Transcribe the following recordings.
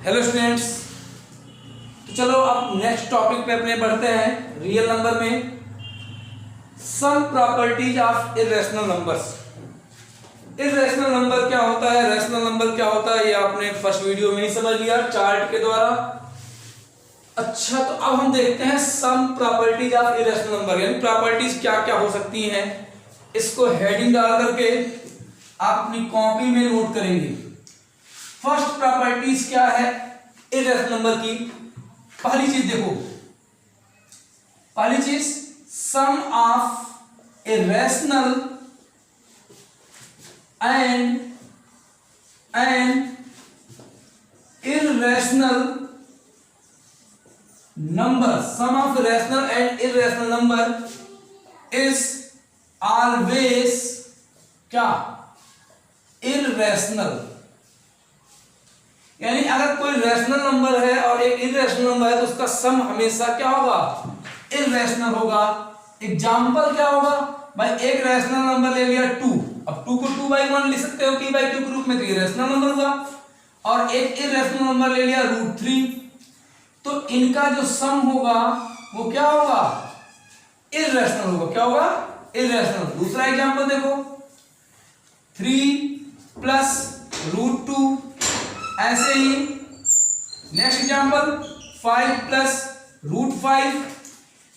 Hello students, तो चलो अब नेक्स्ट टॉपिक पे अपने बढ़ते हैं रियल नंबर में। Some properties of irrational numbers. Irrational number क्या होता है, रैशनल नंबर क्या होता है, ये आपने फर्स्ट वीडियो में ही समझ लिया चार्ट के द्वारा। अच्छा, तो अब हम देखते हैं some properties of irrational number, यानी प्रॉपर्टीज क्या क्या हो सकती हैं। इसको हेडिंग डाल करके आप अपनी कॉपी में नोट करेंगे। फर्स्ट प्रॉपर्टीज क्या है इर्रेशनल नंबर की। पहली चीज देखो, पहली चीज sum of irrational and irrational number, sum of rational and irrational number is always क्या, इर्रेशनल। यानी अगर कोई रैशनल नंबर है और एक इर्रेशनल नंबर है तो उसका सम हमेशा क्या होगा, इर्रेशनल होगा। एग्जांपल क्या होगा भाई, एक रैशनल नंबर ले लिया 2, अब 2 को 2/1 लिख सकते हो, p/2 के रूप में, तो ये रैशनल नंबर हुआ। और एक इर्रेशनल नंबर ले लिया √3, तो इनका जो सम होगा वो क्या होगा, इर्रेशनल होगा। क्या होगा, इर्रेशनल। दूसरा एग्जांपल देखो, 3 + √2, ऐसे ही नेक्स्ट एग्जांपल 5 + √5।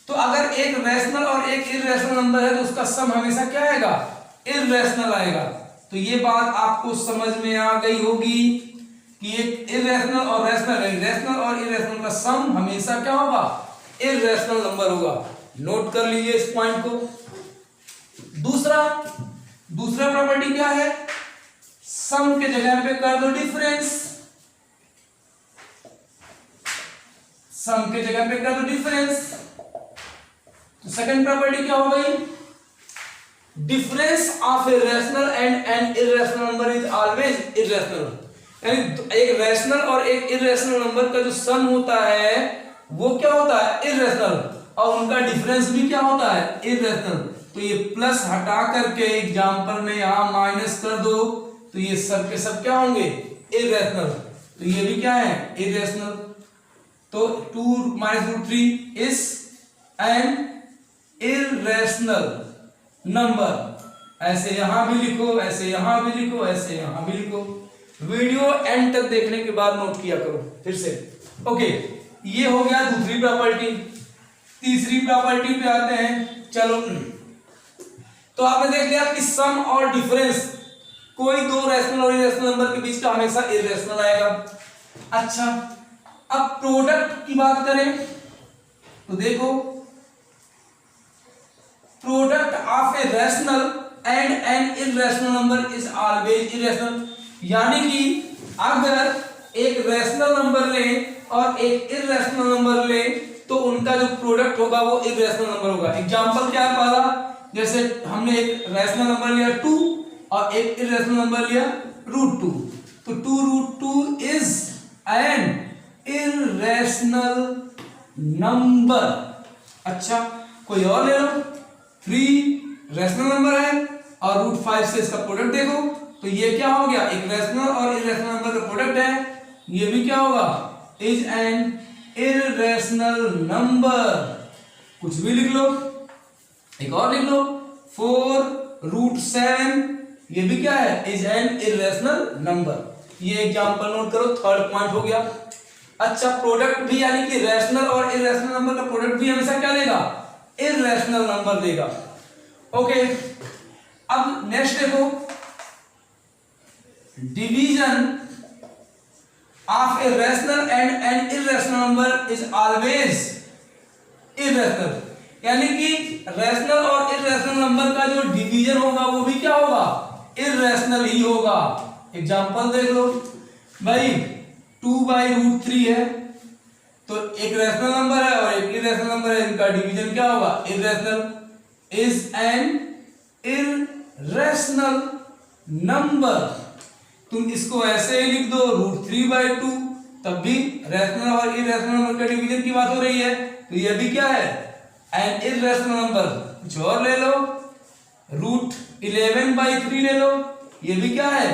तो अगर एक रैशनल और एक इर्रेशनल नंबर है तो उसका सम हमेशा क्या आएगा, इर्रेशनल आएगा। तो ये बात आपको समझ में आ गई होगी कि एक इर्रेशनल और रैशनल, रैशनल और इर्रेशनल का सम हमेशा क्या होगा, इर्रेशनल नंबर होगा। नोट कर लीजिए इस पॉइंट को। दूसरा प्रॉपर्टी क्या है, सम के जगह पे कर दो डिफरेंस, सम के जगह पे कर दो डिफरेंस। तो सेकंड प्रॉपर्टी क्या हो गई, difference of a rational and N irrational number is always irrational. यानी एक रैशनल और एक इर्रेशनल नंबर का जो सम होता है वो क्या होता है, इर्रेशनल, और उनका डिफरेंस भी क्या होता है, इर्रेशनल। तो ये प्लस हटा करके एग्जांपल में यहां माइनस कर दो, तो ये सब के सब क्या होंगे, इर्रेशनल। तो ये भी क्या है, इर्रेशनल। तो 2 - √3 इज एन इर्रेशनल नंबर। ऐसे यहां भी लिखो, ऐसे यहां भी लिखो, ऐसे यहां भी लिखो। वीडियो एंड तक देखने के बाद नोट किया करो फिर से। ओके, ये हो गया दूसरी प्रॉपर्टी। तीसरी प्रॉपर्टी पे आते हैं। चलो, तो आपने देख लिया कि सम और डिफरेंस, कोई दो रैशनल और इर्रेशनल नंबर के बीच का हमेशा इर्रेशनल आएगा। अच्छा, अब प्रोडक्ट की बात करें तो देखो, product of a rational and N irrational number is always irrational. यानी कि अगर एक रैशनल नंबर ले और एक इर्रेशनल नंबर ले तो उनका जो प्रोडक्ट होगा वो इर्रेशनल नंबर होगा। एग्जांपल क्या है पहला, जैसे हमने एक रैशनल नंबर लिया 2 और एक इर्रेशनल नंबर लिया √2, तो 2√2 इज एन इर्रेशनल नंबर। अच्छा, कोई और ले लो, 3 रैशनल नंबर है और √5 से इसका प्रोडक्ट देखो, तो ये क्या हो गया, एक रैशनल और इर्रेशनल नंबर का प्रोडक्ट है, ये भी क्या होगा, इज एन इर्रेशनल नंबर। कुछ भी लिख लो, एक और लिख लो, 4√7, ये भी क्या है, इज एन इर्रेशनल नंबर। ये एग्जांपल नोट करो, थर्ड पॉइंट हो गया। अच्छा, प्रोडक्ट भी, यानी कि रैशनल और इर्रेशनल नंबर का प्रोडक्ट भी हमेशा क्या देगा, इर्रेशनल नंबर देगा। ओके, अब नेक्स्ट देखो, division of a rational and N irrational number is always irrational. यानी कि रैशनल और इर्रेशनल नंबर का जो डिवीजन होगा वो भी क्या होगा, इर्रेशनल ही होगा। एग्जांपल देख लो भाई, 2/√3 है, तो एक रैशनल नंबर है और एक इर्रेशनल नंबर है, इनका डिवीजन क्या होगा, irrational. Is an irrational number. तुम इसको ऐसे ही लिख दो, √3/2, तब भी रैशनल और इर्रेशनल नंबर का डिवीजन की बात हो रही है, तो ये भी क्या है, एन इर्रेशनल नंबर। कुछ और ले लो, √11/3 ले लो, ये भी क्या है,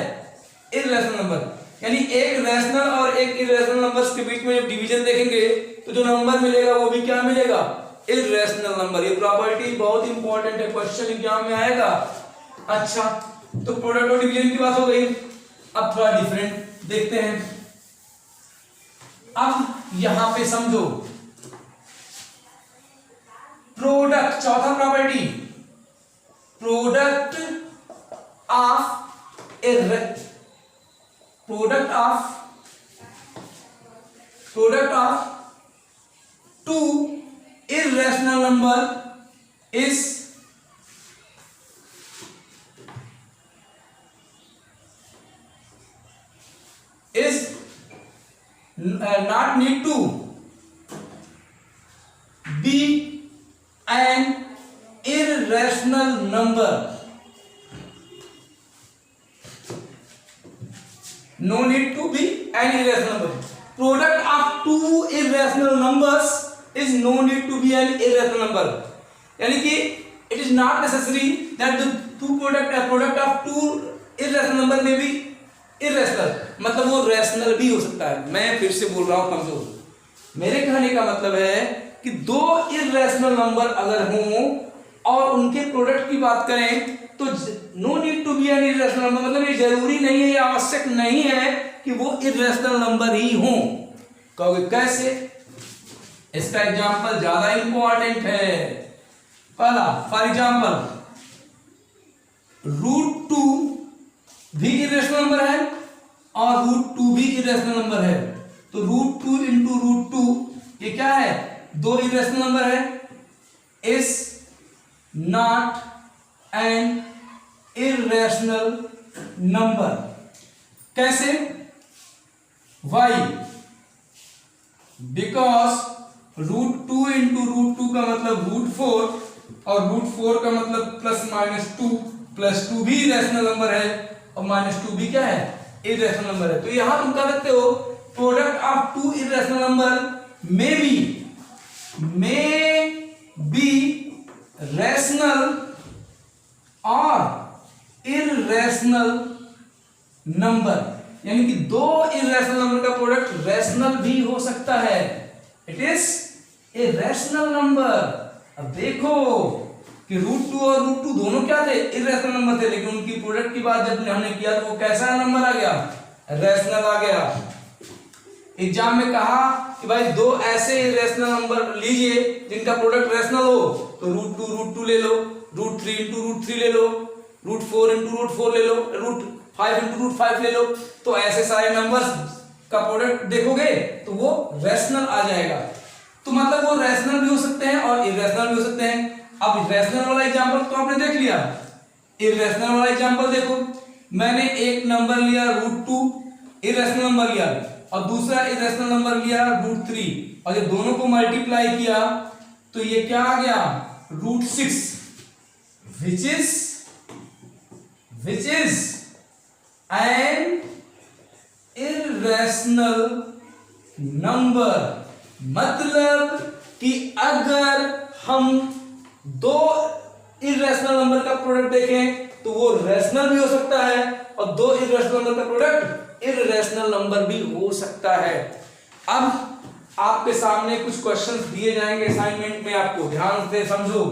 इर्रेशनल नंबर। यानी एक रैशनल और एक इरेशनल नंबर्स के बीच में जब डिवीजन देखेंगे तो जो नंबर मिलेगा वो भी क्या मिलेगा, इरेशनल नंबर। ये प्रॉपर्टी बहुत इंपॉर्टेंट है, क्वेश्चन एग्जाम में आएगा। अच्छा, तो प्रोडक्ट और डिवीजन की बात हो गई। अब थोड़ा डिफरेंट देखते हैं। अब यहां पे समझो प्रोडक्ट, चौथा property, product of two irrational number is not need to be an irrational number. No need to be an irrational number. Product of two irrational numbers is no need to be an irrational number. यानी कि it is not necessary that the product of two irrational number may be irrational. मतलब वो rational भी हो सकता है। मैं फिर से बोल रहा हूँ कमजोर, मेरे कहने का मतलब है कि दो irrational number अगर हों और उनके प्रोडक्ट की बात करें तो no need to be an irrational number, मतलब ये जरूरी नहीं है, ये आवश्यक नहीं है कि वो इरेशनल नंबर ही हों। कहोगे कैसे? इसका एग्जांपल ज्यादा इंपॉर्टेंट है। पहला, फॉर एग्जांपल √2 भी इरेशनल नंबर है और √2 भी इरेशनल नंबर है। तो √2 इंटू √2 ये क्या है, दो इरेशनल नंबर है। Is not an irrational number. कैसे? वाई? बिकॉज √2 इंटू √2 का मतलब √4 और √4 का मतलब +-2, +2 भी इरेशनल नंबर है और -2 भी क्या है, इरेशनल नंबर है। तो यहां तुम कह सकते हो product of two irrational number may be rational और इरेशनल नंबर, यानी कि दो इरेशनल नंबर का प्रोडक्ट रैशनल भी हो सकता है। It is a rational number. अब देखो कि √2 और √2 दोनों क्या थे, इरेशनल नंबर थे, लेकिन उनकी प्रोडक्ट की बात जब हमने किया तो वो कैसा नंबर आ गया, रैशनल आ गया। एग्जाम में कहा कि भाई दो ऐसे इरेशनल नंबर लीजिए जिनका प्रोडक्ट रैशनल हो, तो √2 ले लो, √3 इंटू √3 ले लो, √4 इंटू √4 ले लो, √5 इंटू √5 ले लो। तो ऐसे सारे नंबर्स का प्रोडक्ट देखोगे तो वो रैशनल आ जाएगा। तो मतलब वो रैशनल भी हो सकते हैं और इरेशनल भी हो सकते हैं। अब रैशनल वाला एग्जांपल तो आपने देख लिया, इरेशनल वाला एग्जांपल देखो। मैंने एक नंबर लिया √2 इरेशनल नंबर लिया और दूसरा इरेशनल नंबर लिया √3 और जब दोनों को मल्टीप्लाई किया तो ये क्या आ गया, √6 which is an irrational number। मतलब कि अगर हम दो इरेशनल नंबर का प्रोडक्ट देखें तो वो रैशनल भी हो सकता है और दो इरेशनल नंबर का प्रोडक्ट इरेशनल नंबर भी हो सकता है। अब आपके सामने कुछ क्वेश्चंस दिए जाएंगे असाइनमेंट में, आपको ध्यान से समझो।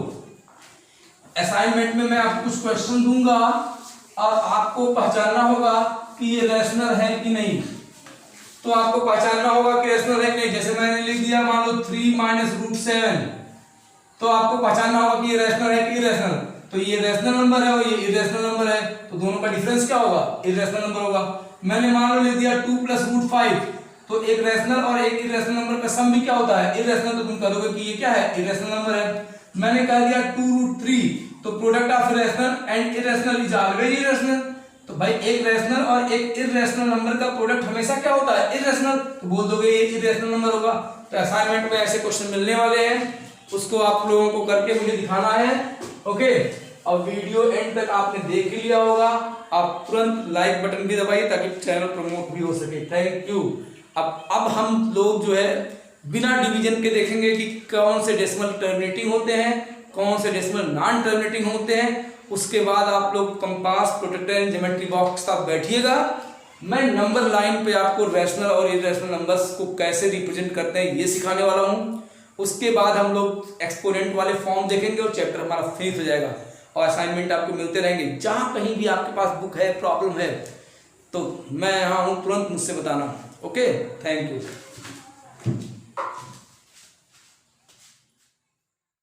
असाइनमेंट में मैं आपको कुछ क्वेश्चन दूंगा और आपको पहचानना होगा कि ये रैशनल है कि नहीं। तो आपको पहचानना होगा कि रैशनल है कि नहीं। जैसे मैंने लिख दिया मान लो 3 - √7, तो आपको पहचानना होगा कि ये रैशनल है कि इरेशनल। तो ये रैशनल नंबर है और ये इरेशनल नंबर है, तो दोनों का डिफरेंस क्या होगा, इरेशनल नंबर होगा। मैंने मान लो लिख दिया 2 + √5, तो एक रैशनल और एक इरेशनल नंबर का सम भी क्या होता है, इरेशनल। तो तुम कहोगे कि ये क्या है, इरेशनल नंबर है। मैंने कह दिया 2√3, तो product of rational and irrational is always irrational. तो भाई एक रैशनल और एक इरेशनल नंबर का प्रोडक्ट हमेशा क्या होता है, इरेशनल। तो बोल दोगे ये इरेशनल नंबर होगा। तो असाइनमेंट में ऐसे क्वेश्चन मिलने वाले हैं, उसको आप लोगों को करके मुझे दिखाना है। ओके, और वीडियो एंड तक आपने देख लिया होगा, आप तुरंत लाइक बटन भी दबाइए ताकि चैनल प्रमोट भी हो सके। Thank you. अब हम लोग जो है बिना डिवीजन के देखेंगे कि कौन से डेसिमल टर्मिनेटिंग होते हैं, कौन से डेसिमल नॉन टर्मिनेटिंग होते हैं। उसके बाद आप लोग compass, protractor and geometry box तक बैठिएगा, मैं नंबर लाइन पे आपको रैशनल और इरेशनल नंबर्स को कैसे रिप्रेजेंट करते हैं ये सिखाने वाला हूँ। उसके बाद हम लोग एक्सपोनेंट वाले फॉर्म देखेंगे और चैप्टर हमारा फिनिश हो जाएगा और असाइनमेंट आपको मिलते रहेंगे। जहाँ कहीं भी आपके पास बुक है, प्रॉब्लम है, तो मैं यहाँ हूँ, तुरंत मुझसे बताना। Okay, thank you.